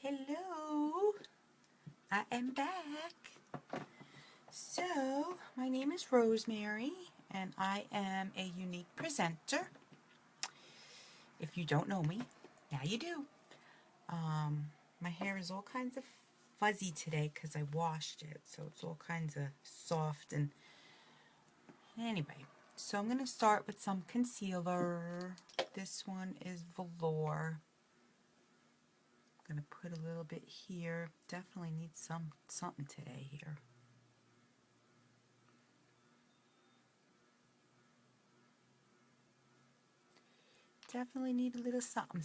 Hello, I am back. So, my name is Rosemary, and I am a unique presenter. If you don't know me, now you do. My hair is all kinds of fuzzy today because I washed it, so it's all kinds of soft and anyway. So I'm going to start with some concealer. This one is Velour. I'm going to put a little bit here. Definitely need something today here. Definitely need a little something.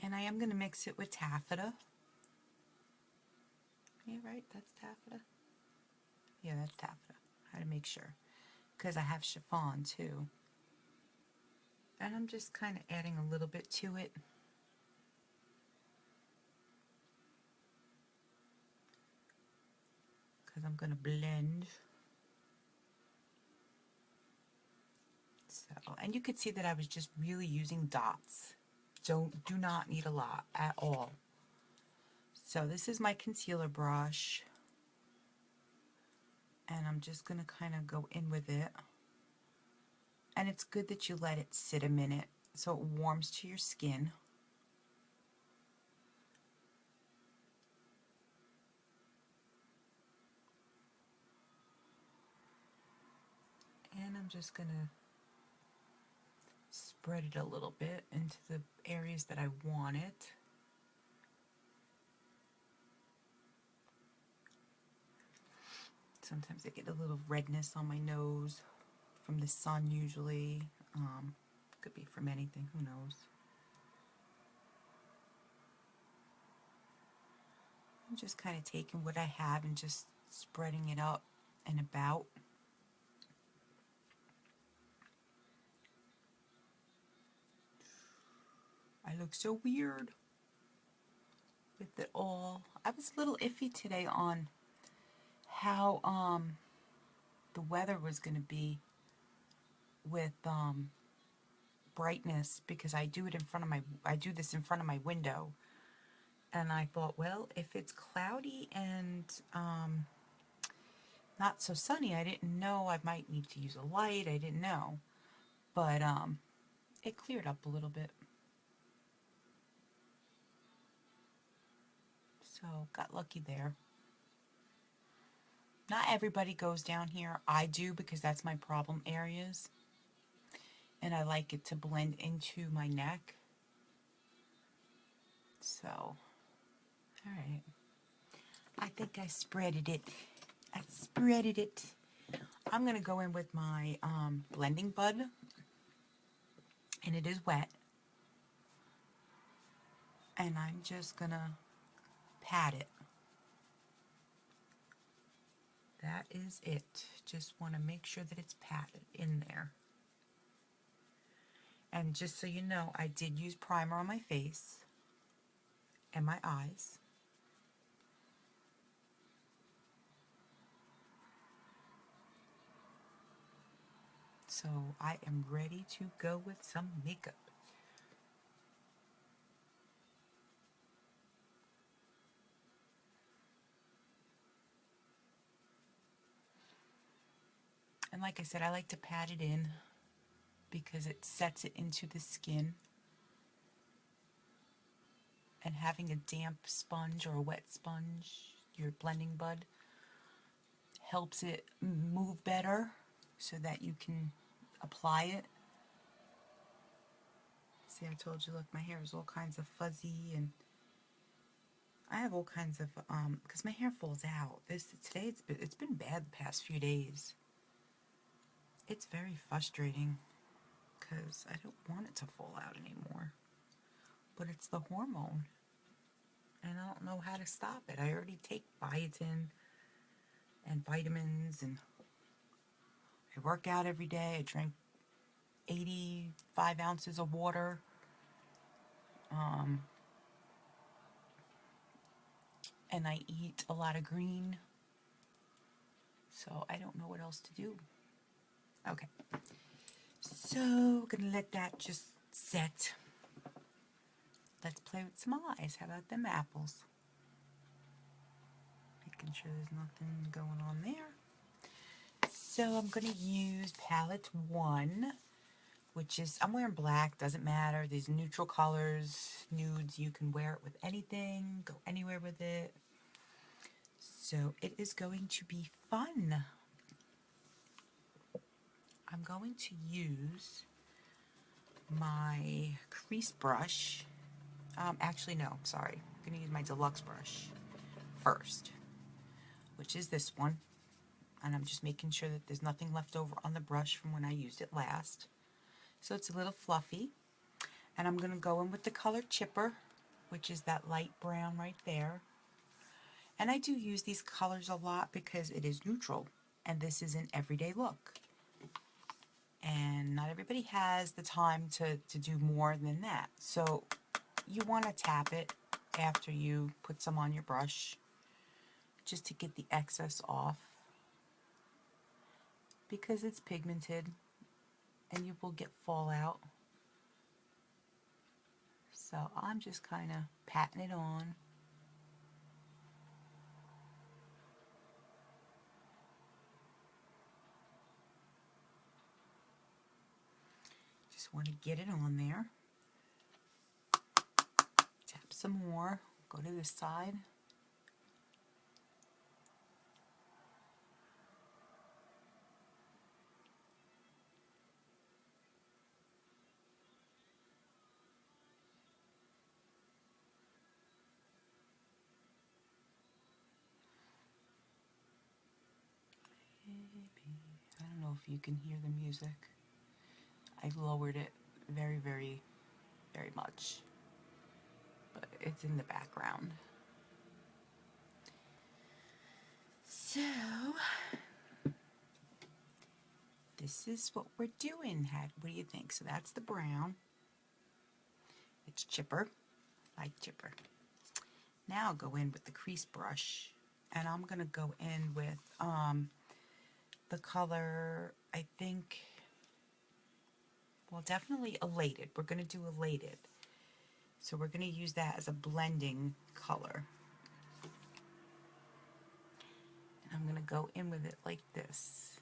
And I am going to mix it with taffeta. Yeah, right? That's taffeta? Yeah, that's taffeta. I had to make sure. Because I have chiffon too. And I'm just kind of adding a little bit to it. Because I'm going to blend. So, and you could see that I was just really using dots. Do not need a lot at all. So this is my concealer brush. And I'm just going to kind of go in with it. And it's good that you let it sit a minute so it warms to your skin. And I'm just going to spread it a little bit into the areas that I want it. Sometimes I get a little redness on my nose from the sun usually. Could be from anything, who knows. I'm just kind of taking what I have and just spreading it up and about. I look so weird with it all. I was a little iffy today on how the weather was going to be with brightness, because I do this in front of my window, and I thought, well, if it's cloudy and not so sunny, I didn't know I might need to use a light. I didn't know, but it cleared up a little bit, so got lucky there. Not everybody goes down here. I do, because that's my problem areas, and I like it to blend into my neck. So, alright. I think I spreaded it. I'm going to go in with my blending bud, and it is wet. And I'm just going to pat it. That is it. Just want to make sure that it's patted in there. And just so you know, I did use primer on my face and my eyes. So I am ready to go with some makeup. And like I said, I like to pat it in because it sets it into the skin. And having a damp sponge or a wet sponge, your blending bud, helps it move better so that you can apply it. See, I told you, look, my hair is all kinds of fuzzy, and I have all kinds of, because my hair falls out. Today it's been bad the past few days. It's very frustrating because I don't want it to fall out anymore. But it's the hormone, and I don't know how to stop it. I already take biotin and vitamins, and I work out every day. I drink 85 ounces of water. And I eat a lot of green. So I don't know what else to do. Okay. So we're going to let that just set. let's play with some eyes. How about them apples? Making sure there's nothing going on there. So I'm going to use palette 1, which is, I'm wearing black, doesn't matter. These neutral colors, nudes, you can wear it with anything, go anywhere with it. So it is going to be fun. I'm going to use my crease brush. Actually, no, sorry. I'm going to use my deluxe brush first, which is this one. And I'm just making sure that there's nothing left over on the brush from when I used it last. So it's a little fluffy. And I'm going to go in with the color Chipper, which is that light brown right there. And I do use these colors a lot because it is neutral. And this is an everyday look. And not everybody has the time to do more than that. So you want to tap it after you put some on your brush just to get the excess off, because it's pigmented and you will get fallout. So I'm just kind of patting it on. Just want to get it on there. Tap some more. Go to this side. I don't know if you can hear the music. I lowered it very, very, very much, but it's in the background. So this is what we're doing. What do you think? So that's the brown. It's Chipper, like Chipper. Now I'll go in with the crease brush, and I'm gonna go in with the color, I think, well, definitely Elated. We're gonna do Elated. So we're gonna use that as a blending color. And I'm gonna go in with it like this.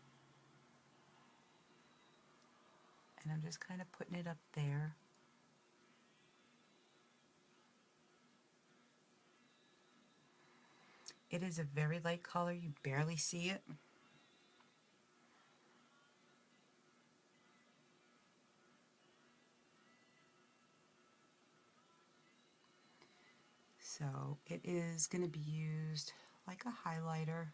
And I'm just kind of putting it up there. It is a very light color. You barely see it. So it is going to be used like a highlighter.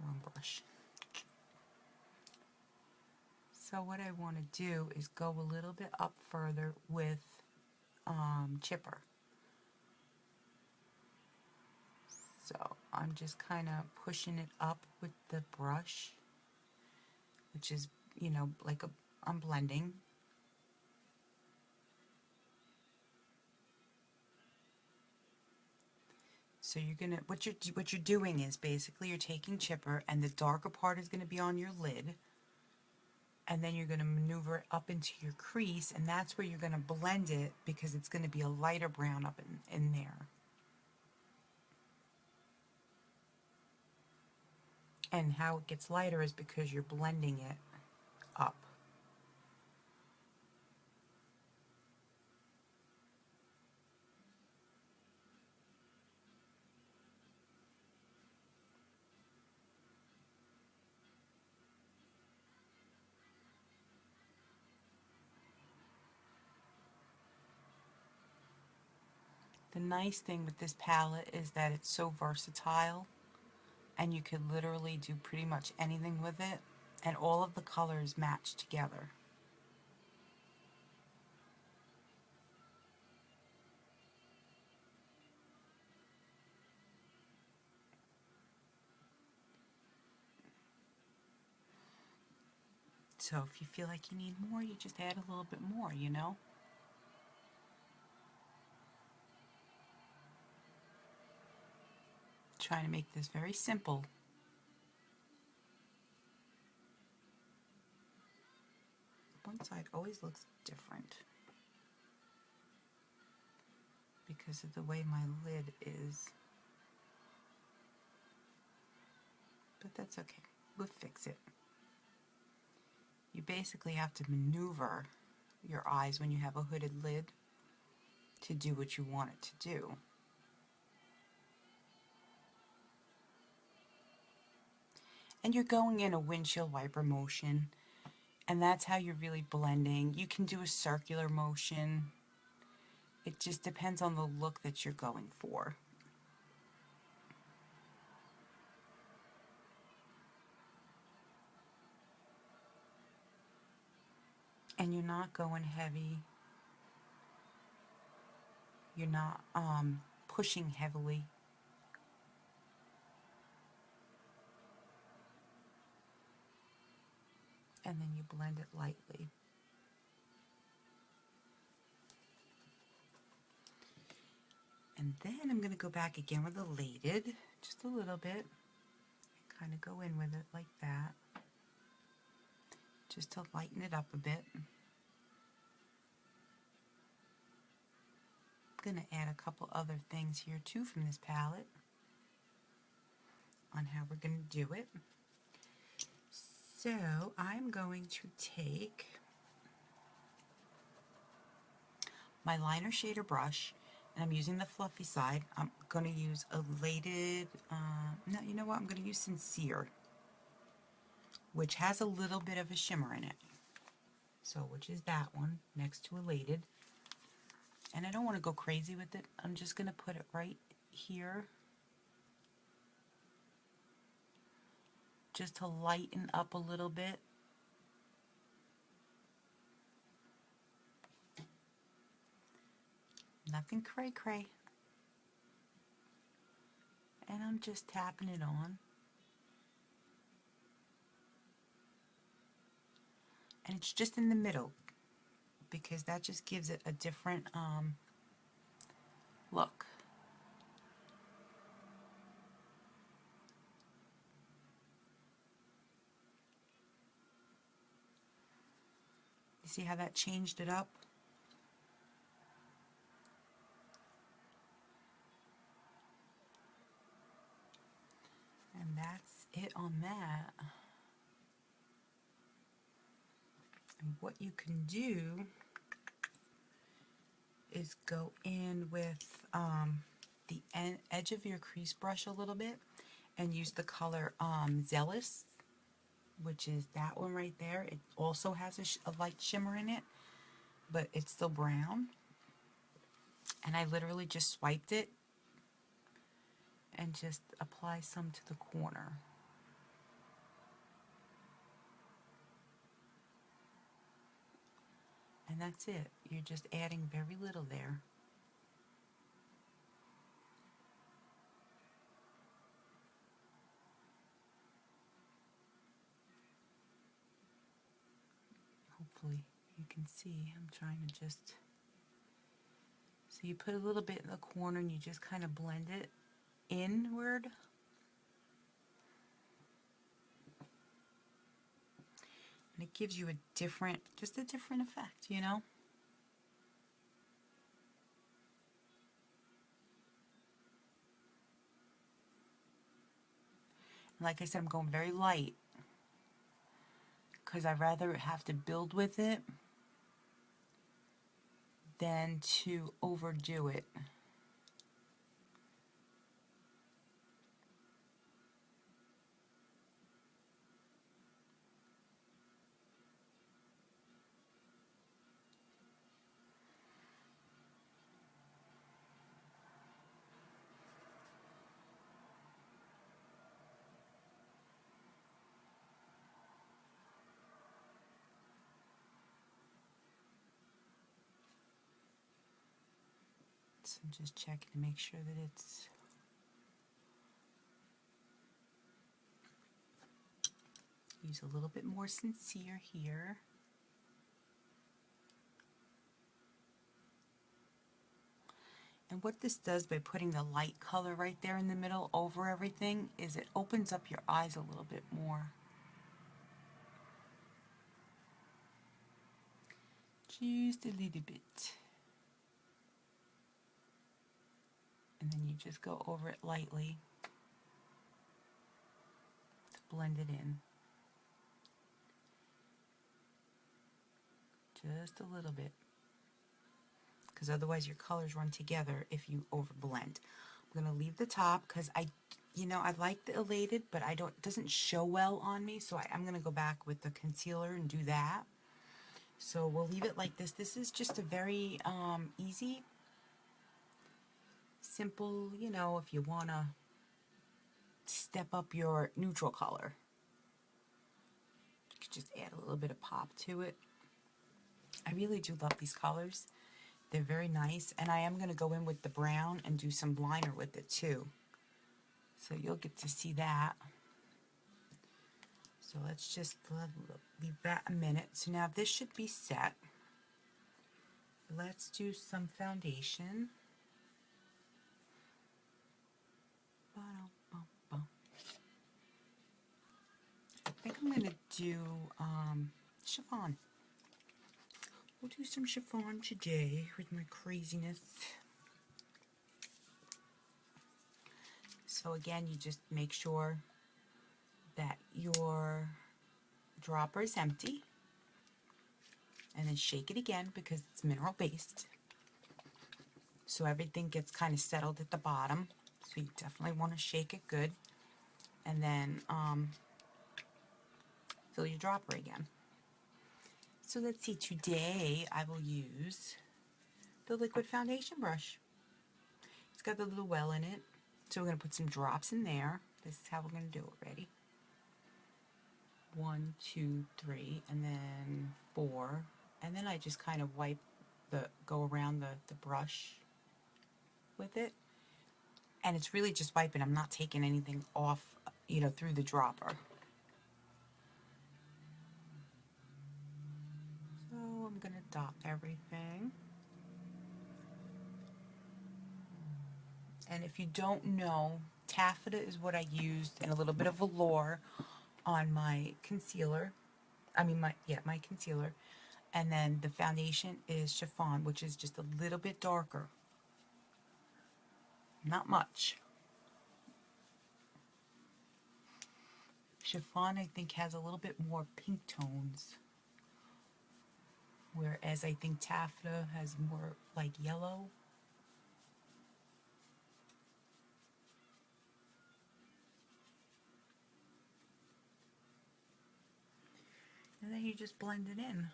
Wrong brush. So what I want to do is go a little bit up further with Chipper. So I'm just kind of pushing it up with the brush, which is, you know, like I'm blending. So you're gonna, what you're doing is basically you're taking Chipper, and the darker part is gonna be on your lid, and then you're gonna maneuver it up into your crease, and that's where you're gonna blend it, because it's gonna be a lighter brown up in there. And how it gets lighter is because you're blending it up. The nice thing with this palette is that it's so versatile, and you can literally do pretty much anything with it, and all of the colors match together. So if you feel like you need more, you just add a little bit more, you know? trying to make this very simple. One side always looks different because of the way my lid is. But that's okay. We'll fix it. You basically have to maneuver your eyes when you have a hooded lid to do what you want it to do. And you're going in a windshield wiper motion, and that's how you're really blending. You can do a circular motion. It just depends on the look that you're going for. And you're not going heavy. You're not pushing heavily. And then you blend it lightly. And then I'm going to go back again with Elated, just a little bit. Kind of go in with it like that, just to lighten it up a bit. I'm going to add a couple other things here too from this palette on how we're going to do it. So I'm going to take my liner shader brush, and I'm using the fluffy side. I'm going to use Elated, no, you know what, I'm going to use Sincere, which has a little bit of a shimmer in it. So, which is that one, next to Elated. And I don't want to go crazy with it. I'm just going to put it right here, just to lighten up a little bit. Nothing cray-cray. And I'm just tapping it on. And it's just in the middle, because that just gives it a different look. You see how that changed it up? And that's it on that. And what you can do is go in with the edge of your crease brush a little bit and use the color Zealous, which is that one right there. It also has a light shimmer in it, but it's still brown. And I literally just swiped it and just apply some to the corner. And that's it. You're just adding very little there. Hopefully you can see. I'm trying to just... So you put a little bit in the corner and you just kind of blend it inward. And it gives you a different, just a different effect, you know? And like I said, I'm going very light because I'd rather have to build with it than to overdo it. So I'm just checking to make sure that it's... Use a little bit more Sincere here. And what this does by putting the light color right there in the middle over everything is it opens up your eyes a little bit more. Just a little bit. And then you just go over it lightly to blend it in. Just a little bit. Because otherwise your colors run together if you overblend. I'm going to leave the top because I like the Elated, but it doesn't show well on me, so I'm going to go back with the concealer and do that. So we'll leave it like this. This is just a very easy, simple, if you want to step up your neutral color. You could just add a little bit of pop to it. I really do love these colors. They're very nice, and I am going to go in with the brown and do some liner with it too. So you'll get to see that. So let's just leave that a minute. So now this should be set. Let's do some foundation. I think I'm going to do chiffon. We'll do some chiffon today with my craziness. So again, you just make sure that your dropper is empty. And then shake it again because it's mineral based. So everything gets kind of settled at the bottom. So you definitely want to shake it good. And then fill your dropper again. So let's see, today I will use the liquid foundation brush. It's got the little well in it. So we're going to put some drops in there. This is how we're going to do it. Ready? 1, 2, 3, and then 4. And then I just kind of go around the brush with it. And it's really just wiping. I'm not taking anything off, through the dropper. So I'm going to dot everything. And if you don't know, taffeta is what I used and a little bit of velour on my concealer. My concealer. And then the foundation is chiffon, which is just a little bit darker. Not much. Chiffon, I think, has a little bit more pink tones. Whereas I think taffeta has more like yellow. And then you just blend it in.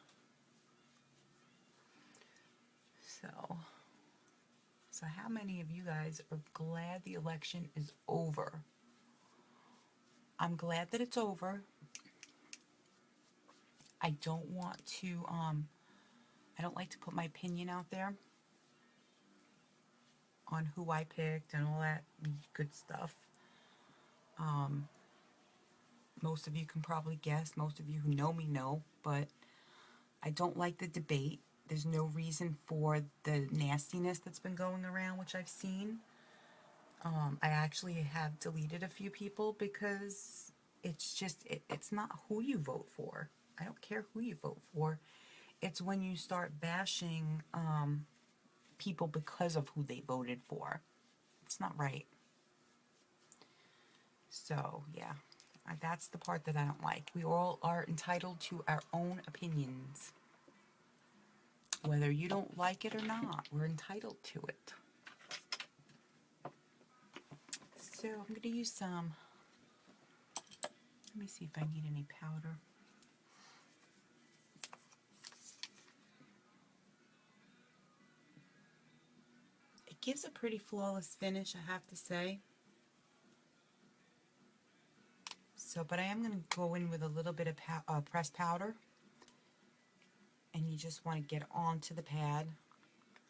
So how many of you guys are glad the election is over? I'm glad that it's over. I don't want to, I don't like to put my opinion out there on who I picked and all that good stuff. Most of you can probably guess. Most of you who know me know, but I don't like the debate. There's no reason for the nastiness that's been going around, which I've seen. I actually have deleted a few people because it's just, it's not who you vote for. I don't care who you vote for. It's when you start bashing people because of who they voted for. It's not right. So, yeah, that's the part that I don't like. We all are entitled to our own opinions. Whether you don't like it or not, we're entitled to it. So I'm going to use some, let me see if I need any powder. It gives a pretty flawless finish, I have to say. So, but I am going to go in with a little bit of pressed powder. And you just want to get onto the pad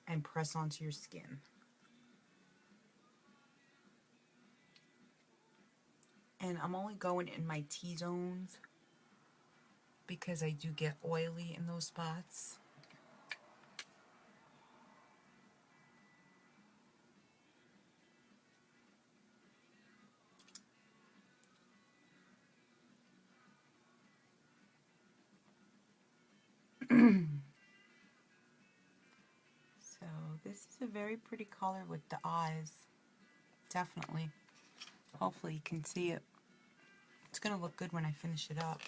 and press onto your skin. And I'm only going in my T-zones because I do get oily in those spots. So this is a very pretty color with the eyes. Definitely. Hopefully you can see it. It's going to look good when I finish it up.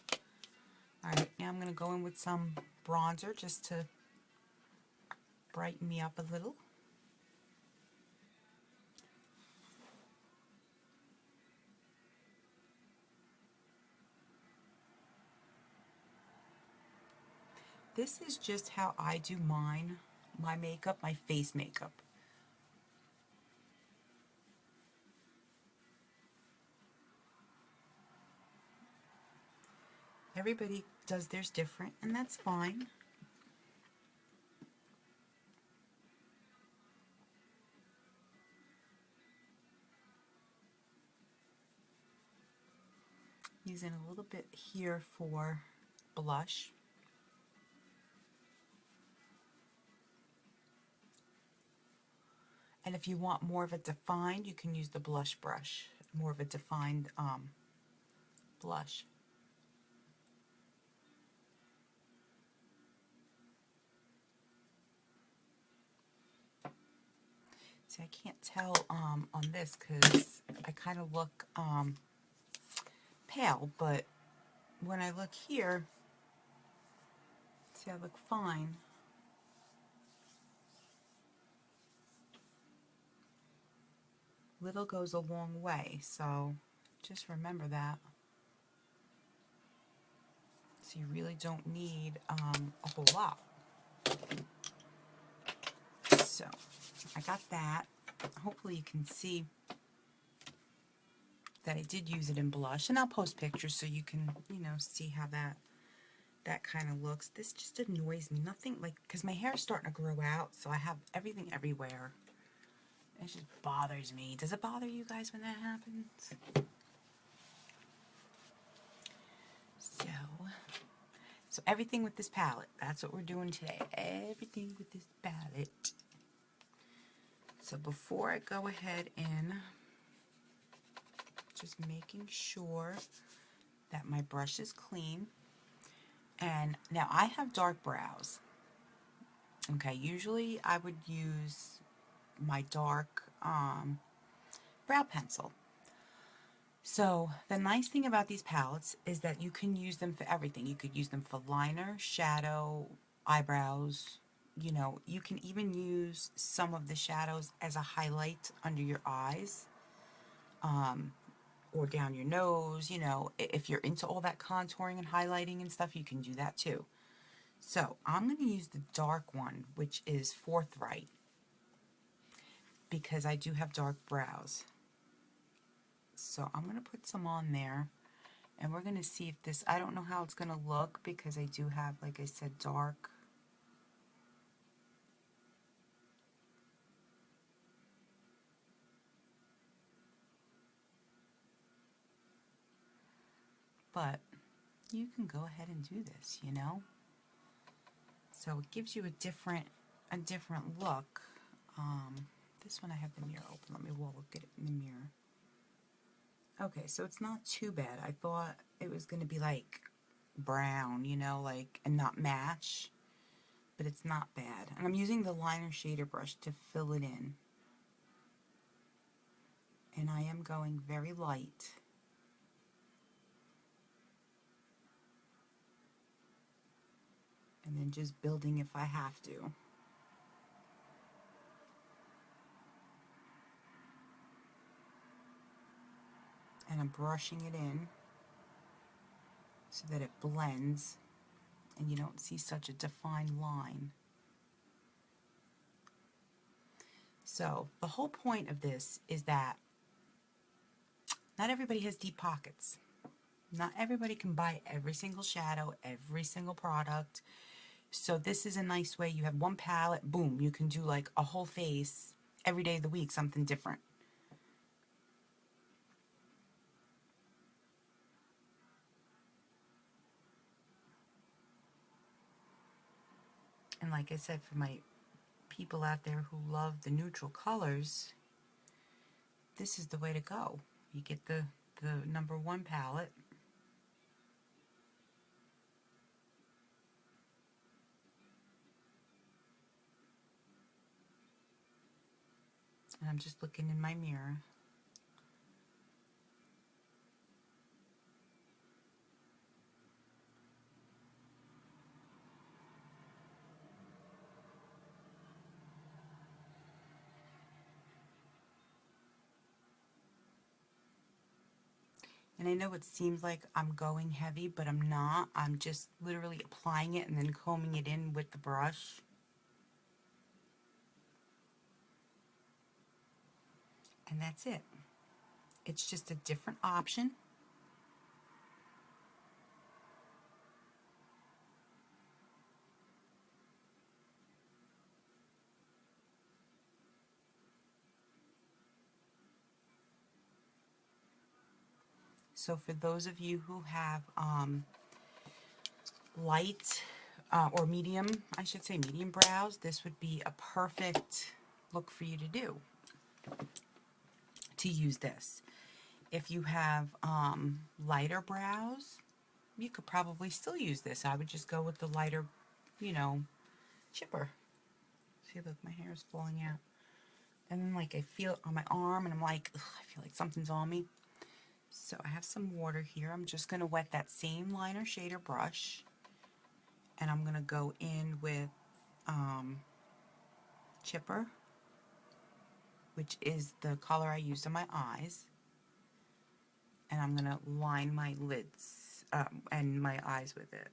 Alright, now I'm going to go in with some bronzer just to brighten me up a little. This is just how I do mine, my makeup, my face makeup. Everybody does theirs different, and that's fine. Using a little bit here for blush. And if you want more of a defined, you can use the blush brush. More of a defined blush. See, I can't tell on this because I kind of look pale, but when I look here, see, I look fine. Little goes a long way, so just remember that. So you really don't need a whole lot. So I got that. Hopefully you can see that I did use it in blush, and I'll post pictures so you can, you know, see how that kind of looks. This just annoys me. Nothing like, because my hair is starting to grow out, so I have everything everywhere. It just bothers me. Does it bother you guys when that happens? So everything with this palette. That's what we're doing today. Everything with this palette. So before I go ahead and just making sure that my brush is clean. And now I have dark brows. Okay, usually I would use my dark brow pencil. So the nice thing about these palettes is that you can use them for everything. You could use them for liner, shadow, eyebrows. You know, you can even use some of the shadows as a highlight under your eyes. Or down your nose. You know, if you're into all that contouring and highlighting and stuff, you can do that too. So I'm going to use the dark one, which is Forthright, because I do have dark brows. So I'm going to put some on there, and we're going to see if this, I don't know how it's going to look because I do have, like I said, dark. But you can go ahead and do this, you know. So it gives you a different look. This one I have the mirror open. Let me look at it in the mirror. Okay, so it's not too bad. I thought it was going to be like brown, you know, like, and not match, but it's not bad. And I'm using the liner shader brush to fill it in. And I am going very light. And then just building if I have to. And I'm brushing it in so that it blends and you don't see such a defined line. So the whole point of this is that not everybody has deep pockets. Not everybody can buy every single shadow, every single product. So this is a nice way. You have one palette, boom, you can do like a whole face every day of the week, something different. And like I said, for my people out there who love the neutral colors, this is the way to go. You get the #1 palette. And I'm just looking in my mirror. And I know it seems like I'm going heavy, but I'm not. I'm just literally applying it and then combing it in with the brush. And that's it. It's just a different option. So for those of you who have light or medium, I should say medium brows, this would be a perfect look for you to do, to use this. If you have lighter brows, you could probably still use this. I would just go with the lighter, you know, chipper. See, look, my hair is falling out. And then, like, I feel it on my arm, and I'm like, ugh, I feel like something's on me. So I have some water here. I'm just going to wet that same liner shader brush, and I'm going to go in with chipper, which is the color I used on my eyes, and I'm going to line my lids and my eyes with it.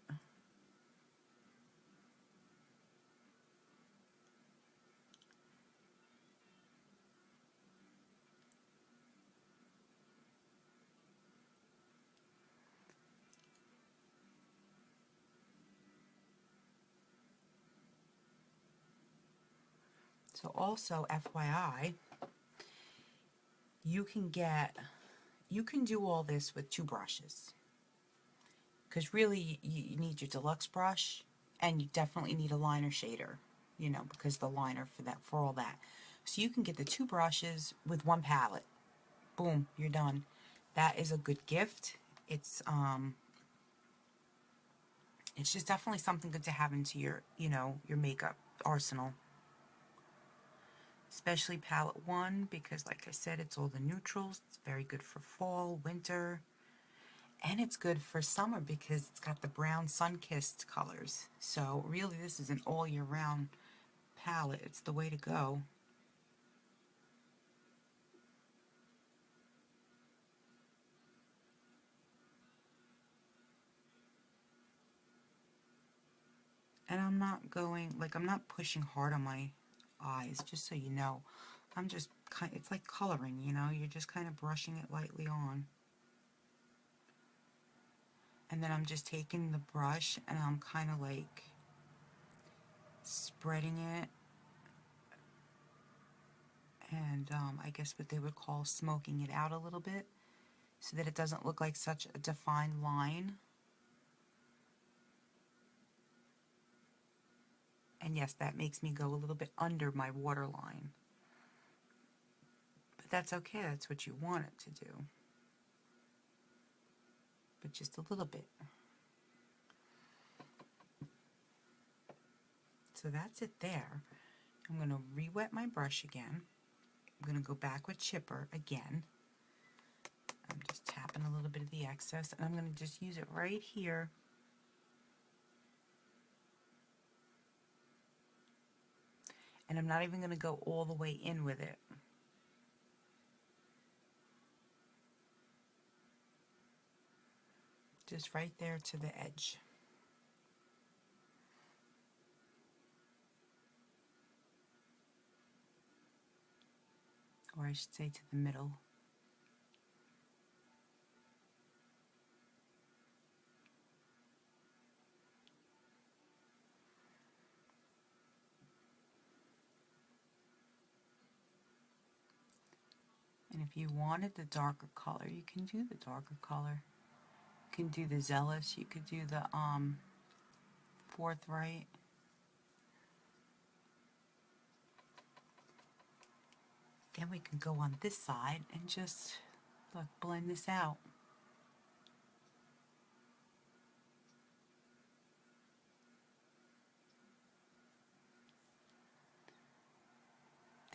So also, FYI, you can do all this with 2 brushes. Because really, you need your deluxe brush, and you definitely need a liner shader, you know, because the liner for all that. So you can get the 2 brushes with 1 palette. Boom, you're done. That is a good gift. It's just definitely something good to have into your, you know, your makeup arsenal. Especially palette 1, because like I said, it's all the neutrals. It's very good for fall, winter. And it's good for summer because it's got the brown sun-kissed colors. So really, this is an all-year-round palette. It's the way to go. And I'm not going, like, I'm not pushing hard on my eyes, just so you know. I'm just kind, it's like coloring, you know? You're just kind of brushing it lightly on. And then I'm just taking the brush and I'm kind of like spreading it. And I guess what they would call smoking it out a little bit, so that it doesn't look like such a defined line. And yes, that makes me go a little bit under my waterline. But that's okay, that's what you want it to do. But just a little bit. So that's it there. I'm going to re-wet my brush again. I'm going to go back with chipper again. I'm just tapping a little bit of the excess, and I'm going to just use it right here. And I'm not even going to go all the way in with it. Just right there to the edge. Or I should say to the middle. And if you wanted the darker color, you can do the darker color. You can do the Zealous, you could do the forthright. Then we can go on this side and just, look, blend this out.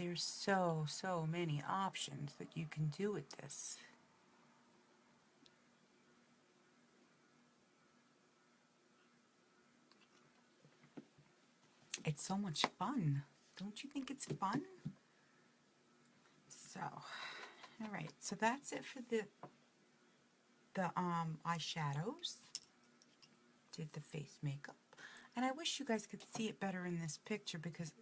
there's so many options that you can do with this. It's so much fun. Don't you think it's fun? So, all right. So that's it for the eyeshadows. Did the face makeup. And I wish you guys could see it better in this picture because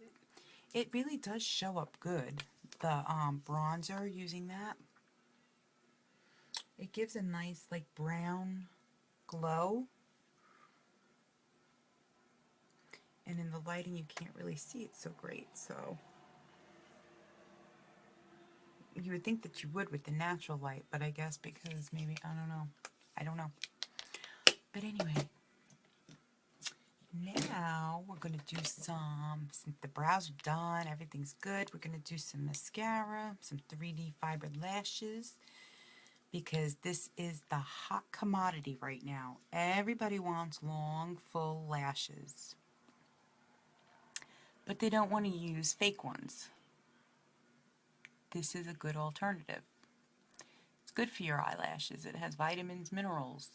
it really does show up good. The bronzer, using that, it gives a nice like brown glow. And in the lighting you can't really see it so great, so you would think that you would with the natural light, but I guess because maybe, I don't know. But anyway, now we're going to do some, since the brows are done, everything's good, we're going to do some mascara, some 3D fibered lashes, because this is the hot commodity right now. Everybody wants long, full lashes, but they don't want to use fake ones. This is a good alternative. It's good for your eyelashes. It has vitamins, minerals.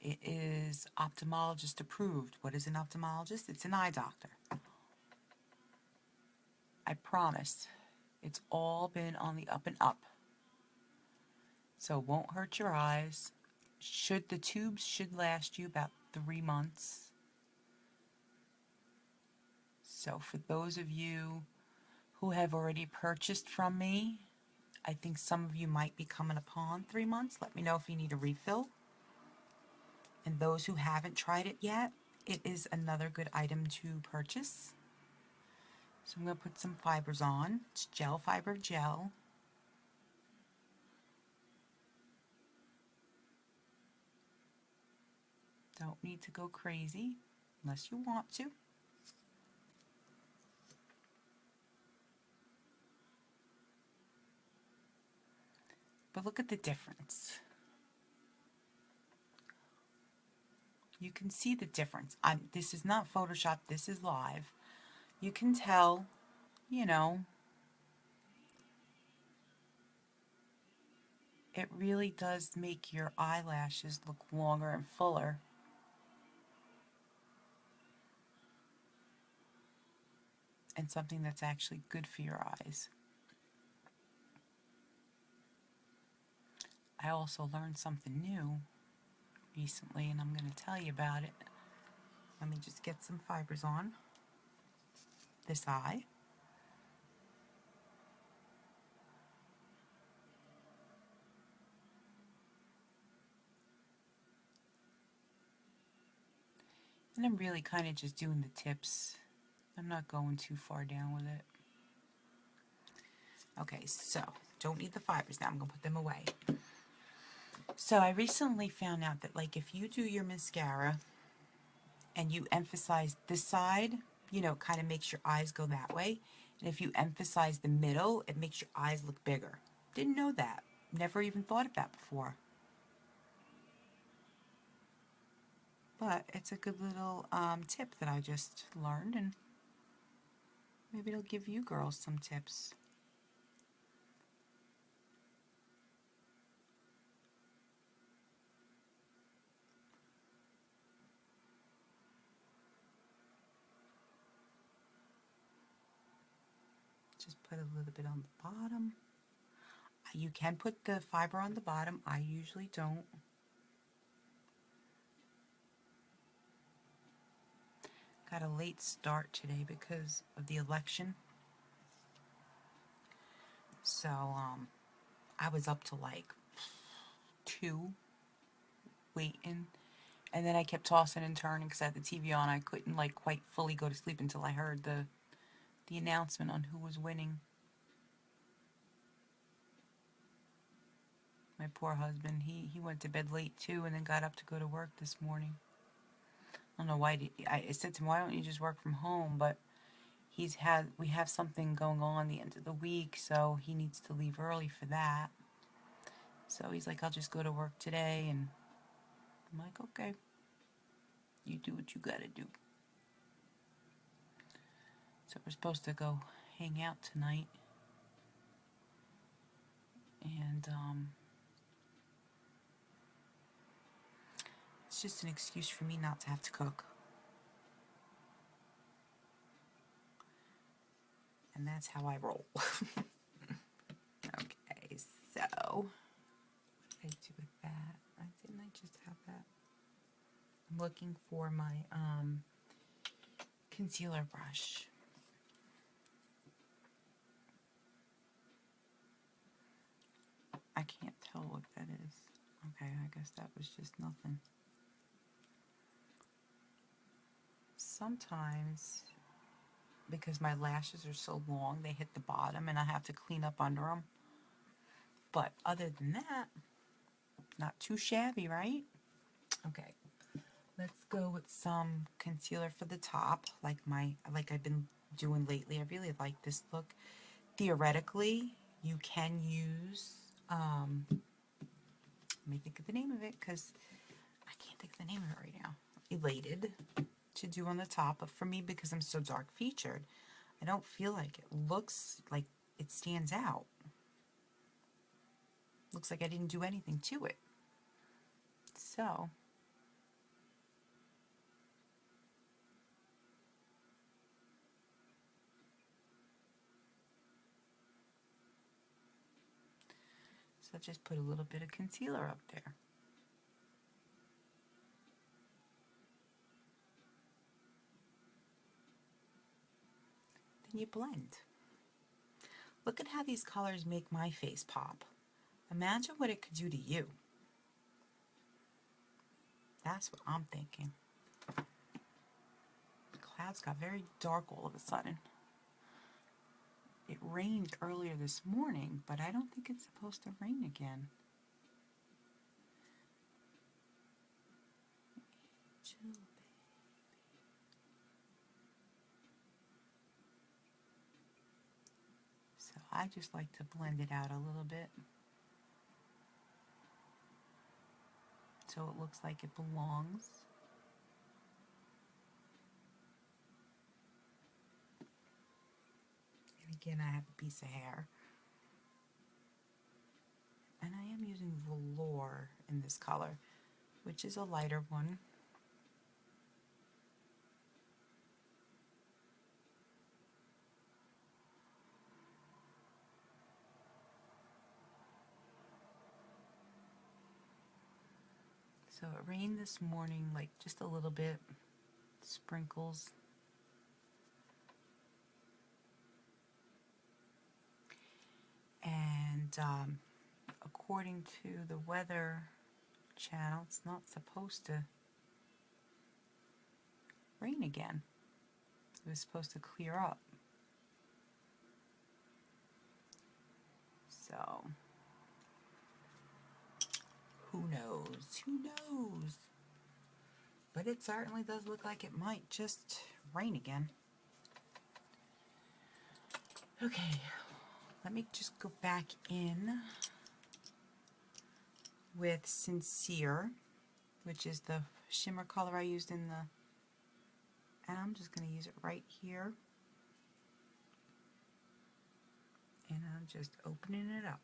It is ophthalmologist approved. What is an ophthalmologist? It's an eye doctor. I promise. It's all been on the up and up. So it won't hurt your eyes. The tubes should last you about 3 months. So for those of you who have already purchased from me, I think some of you might be coming upon 3 months. Let me know if you need a refill. And those who haven't tried it yet, it is another good item to purchase. So I'm going to put some fibers on. It's gel fiber gel. Don't need to go crazy unless you want to. But look at the difference. You can see the difference. This is not Photoshop, this is live. You can tell, you know, it really does make your eyelashes look longer and fuller. And something that's actually good for your eyes. I also learned something new recently, and I'm going to tell you about it. Let me just get some fibers on this eye. And I'm really kind of just doing the tips. I'm not going too far down with it. Okay, so don't need the fibers now. I'm going to put them away. So I recently found out that, like, if you do your mascara and you emphasize this side, you know, it kind of makes your eyes go that way. And if you emphasize the middle, it makes your eyes look bigger. Didn't know that. Never even thought of that before. But it's a good little tip that I just learned, and maybe it'll give you girls some tips. Just put a little bit on the bottom. You can put the fiber on the bottom. I usually don't. Got a late start today because of the election. So, I was up to like 2 waiting. And then I kept tossing and turning because I had the TV on. I couldn't like quite fully go to sleep until I heard the announcement on who was winning. My poor husband, he went to bed late too and then got up to go to work this morning. I don't know why. I said to him, why don't you just work from home? But we have something going on the end of the week, so he needs to leave early for that. So he's like, I'll just go to work today. And I'm like, okay, you do what you gotta do. So we're supposed to go hang out tonight. And it's just an excuse for me not to have to cook. And that's how I roll. Okay, so what did I do with that? Didn't I just have that? I'm looking for my concealer brush. I can't tell what that is. Okay, I guess that was just nothing. Sometimes, because my lashes are so long, they hit the bottom and I have to clean up under them. But other than that, not too shabby, right? Okay, let's go with some concealer for the top, like I've been doing lately. I really like this look. Theoretically, you can use, let me think of the name of it because I can't think of the name of it right now. Elated to do on the top, but for me, because I'm so dark featured, I don't feel like it looks like it stands out. Looks like I didn't do anything to it. So just put a little bit of concealer up there. Then you blend. Look at how these colors make my face pop. Imagine what it could do to you. That's what I'm thinking. The clouds got very dark all of a sudden. It rained earlier this morning, but I don't think it's supposed to rain again. So I just like to blend it out a little bit so it looks like it belongs. And again, I have a piece of hair. And I am using Velour in this color, which is a lighter one. So it rained this morning, like just a little bit, sprinkles. And according to the weather channel, it's not supposed to rain again. It was supposed to clear up. So, who knows? Who knows? But it certainly does look like it might just rain again. Okay, let me just go back in with Sincere, which is the shimmer color I used in the, and I'm just going to use it right here. And I'm just opening it up.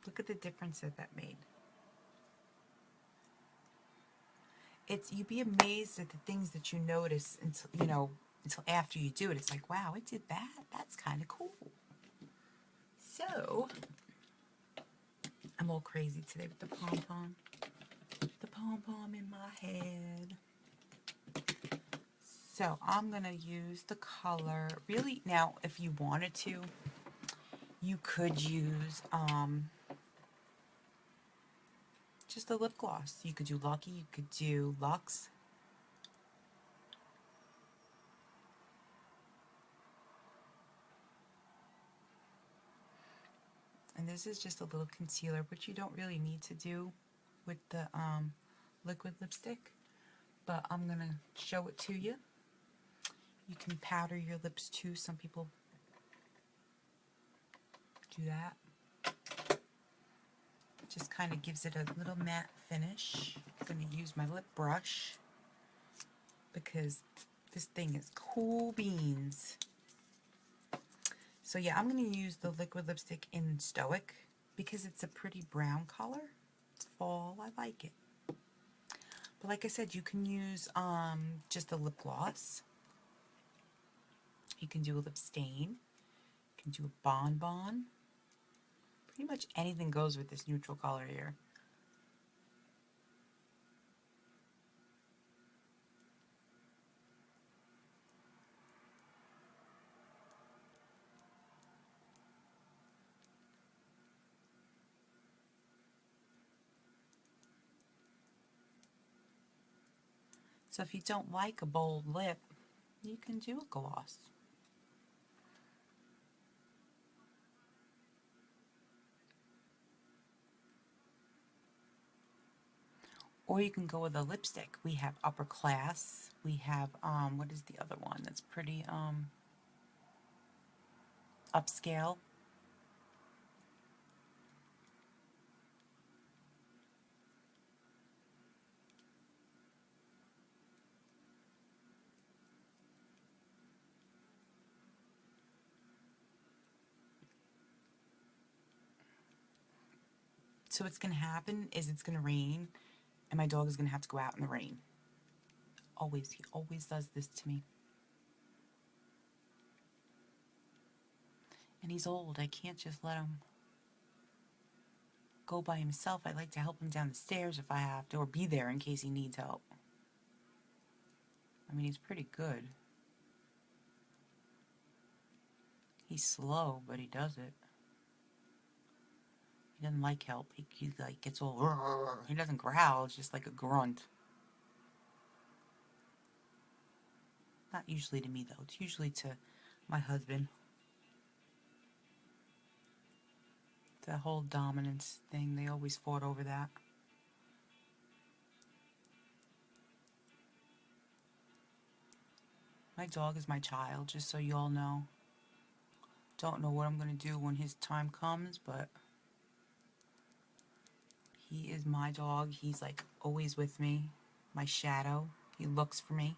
Look at the difference that made. You'd be amazed at the things that you notice until, until after you do it. It's like, wow, it did that? That's kind of cool. So, I'm all crazy today with the pom-pom. The pom-pom in my head. So, I'm going to use the color. Really, now, if you wanted to, you could use just a lip gloss. You could do Lucky, you could do Luxe. And this is just a little concealer, which you don't really need to do with the liquid lipstick. But I'm going to show it to you. You can powder your lips too. Some people do that. It just kind of gives it a little matte finish. I'm going to use my lip brush because this thing is cool beans. So yeah, I'm going to use the liquid lipstick in Stoic because it's a pretty brown color. It's fall. I like it. But like I said, you can use just a lip gloss. You can do a lip stain. You can do a bonbon. Pretty much anything goes with this neutral color here. So if you don't like a bold lip, you can do a gloss. Or you can go with a lipstick. We have Upper Class. We have, what is the other one that's pretty, upscale? So what's going to happen is it's going to rain, and my dog is going to have to go out in the rain. Always. He always does this to me. And he's old. I can't just let him go by himself. I like to help him down the stairs if I have to, or be there in case he needs help. I mean, he's pretty good. He's slow, but he does it. He doesn't like help. He like gets all, he doesn't growl, it's just like a grunt. Not usually to me though, it's usually to my husband. The whole dominance thing, they always fought over that. My dog is my child, just so you all know. Don't know what I'm going to do when his time comes, but he is my dog. He's like always with me, my shadow. He looks for me.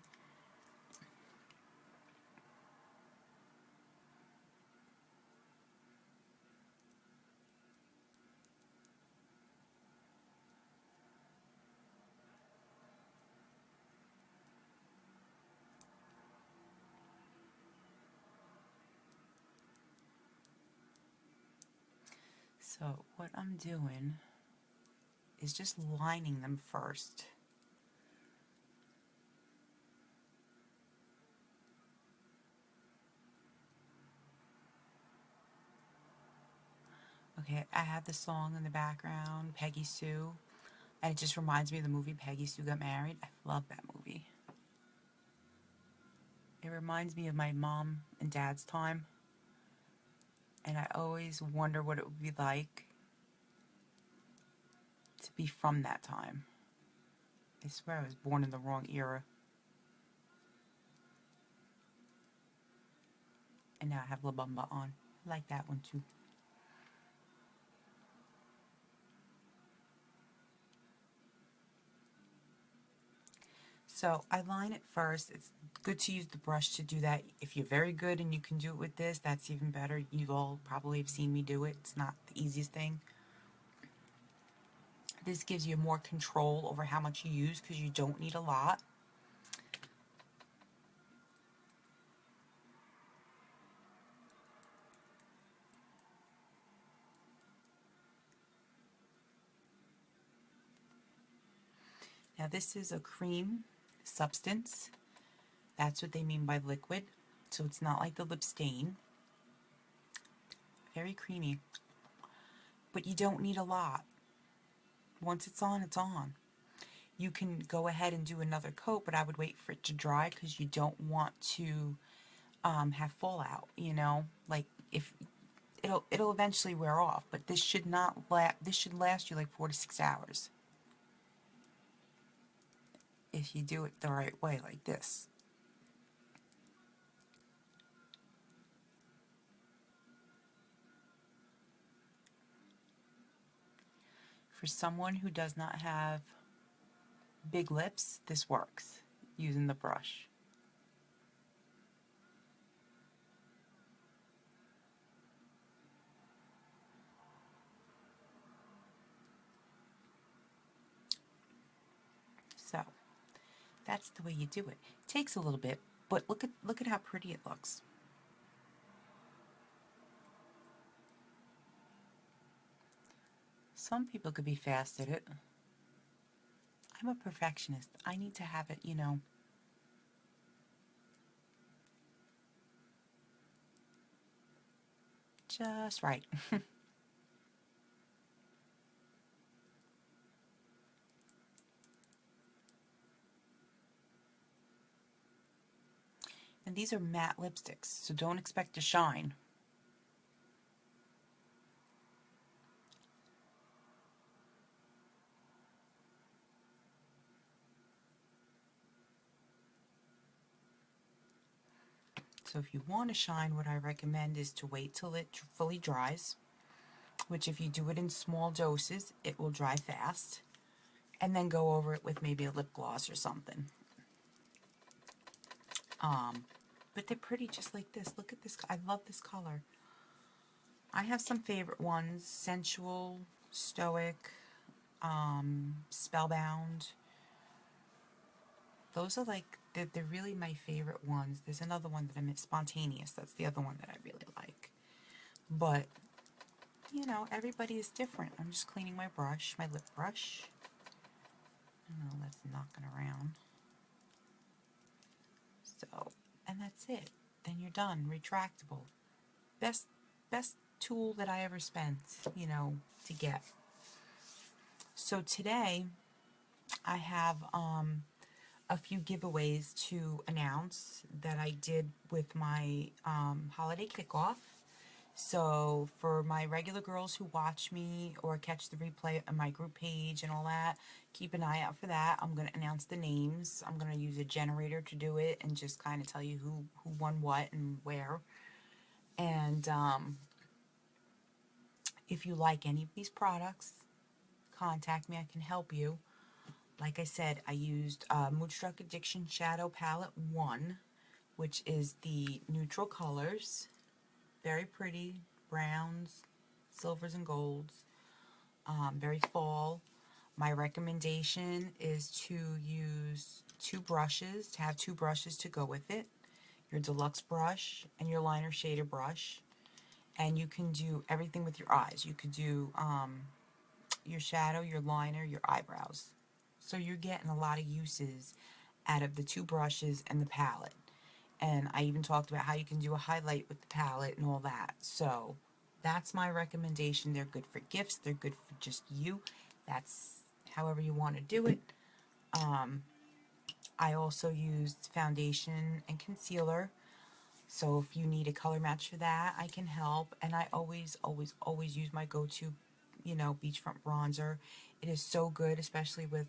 So what I'm doing is just lining them first. Okay, I have the song in the background, Peggy Sue, and it just reminds me of the movie Peggy Sue Got Married. I love that movie. It reminds me of my mom and dad's time, and I always wonder what it would be like to be from that time. I swear I was born in the wrong era. And now I have La Bamba on. I like that one too. So I line it first. It's good to use the brush to do that. If you're very good and you can do it with this, that's even better. You all probably have seen me do it. It's not the easiest thing. This gives you more control over how much you use because you don't need a lot. Now this is a cream substance. That's what they mean by liquid. So it's not like the lip stain. Very creamy. But you don't need a lot. Once it's on, it's on. You can go ahead and do another coat, but I would wait for it to dry because you don't want to have fallout, you know? Like if it'll eventually wear off, but this should not this should last you like 4 to 6 hours. If you do it the right way, like this. For someone who does not have big lips, this works using the brush. That's the way you do it. It takes a little bit, but look at how pretty it looks. Some people could be fast at it. I'm a perfectionist. I need to have it, you know, just right. And these are matte lipsticks, so don't expect to shine. So if you want to shine, what I recommend is to wait till it fully dries, which if you do it in small doses, it will dry fast, and then go over it with maybe a lip gloss or something. But they're pretty just like this. Look at this. I love this color. I have some favorite ones: Sensual, Stoic, Spellbound. Those are like, they're really my favorite ones. There's another one that I'm Spontaneous. That's the other one that I really like. But, you know, everybody is different. I'm just cleaning my brush, my lip brush. Oh, that's knocking around. So, and that's it. Then you're done. Retractable. Best tool that I ever spent, you know, to get. So today, I have a few giveaways to announce that I did with my holiday kickoff. So for my regular girls who watch me or catch the replay on my group page and all that, keep an eye out for that. I'm going to announce the names. I'm going to use a generator to do it and just kind of tell you who won what and where. And if you like any of these products, contact me. I can help you. Like I said, I used Moodstruck Addiction Shadow Palette 1, which is the neutral colors. Very pretty. Browns, silvers, and golds. Very fall. My recommendation is to use to have two brushes to go with it. Your deluxe brush and your liner shader brush. And you can do everything with your eyes. You could do your shadow, your liner, your eyebrows. So you're getting a lot of uses out of the two brushes and the palette. And I even talked about how you can do a highlight with the palette and all that. So that's my recommendation. They're good for gifts. They're good for just you. That's however you want to do it. I also used foundation and concealer. So if you need a color match for that, I can help. And I always use my go-to, you know, Beachfront Bronzer. It is so good, especially with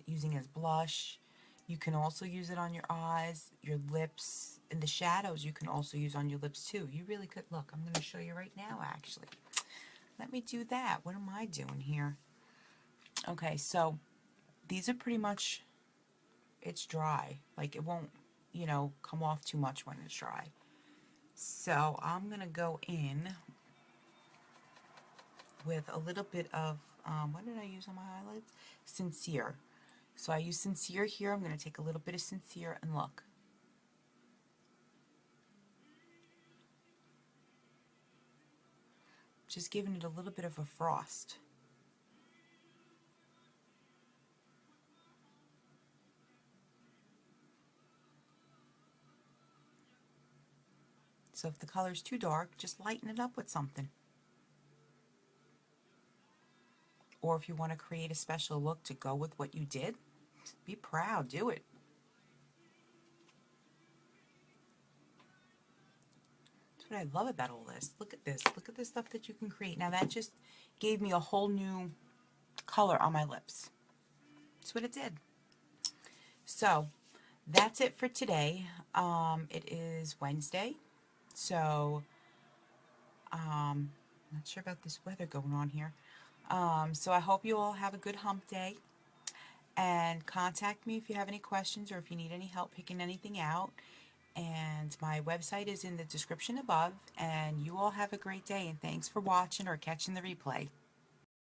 using as blush. You can also use it on your eyes, your lips, and the shadows you can also use on your lips too. You really could. Look, I'm going to show you right now, actually. Let me do that. What am I doing here? Okay, so these are pretty much, it's dry. Like, it won't, you know, come off too much when it's dry. So I'm going to go in with a little bit of, what did I use on my highlights? Sincere. So I use Sincere here. I'm going to take a little bit of Sincere and look. Just giving it a little bit of a frost. So if the color's too dark, just lighten it up with something. Or if you want to create a special look to go with what you did, be proud, do it. That's what I love about all this. Look at this. Look at the stuff that you can create. Now that just gave me a whole new color on my lips. That's what it did. So that's it for today. It is Wednesday. So I'm not sure about this weather going on here. So I hope you all have a good hump day. And contact me if you have any questions or if you need any help picking anything out. And my website is in the description above. And you all have a great day. And thanks for watching or catching the replay.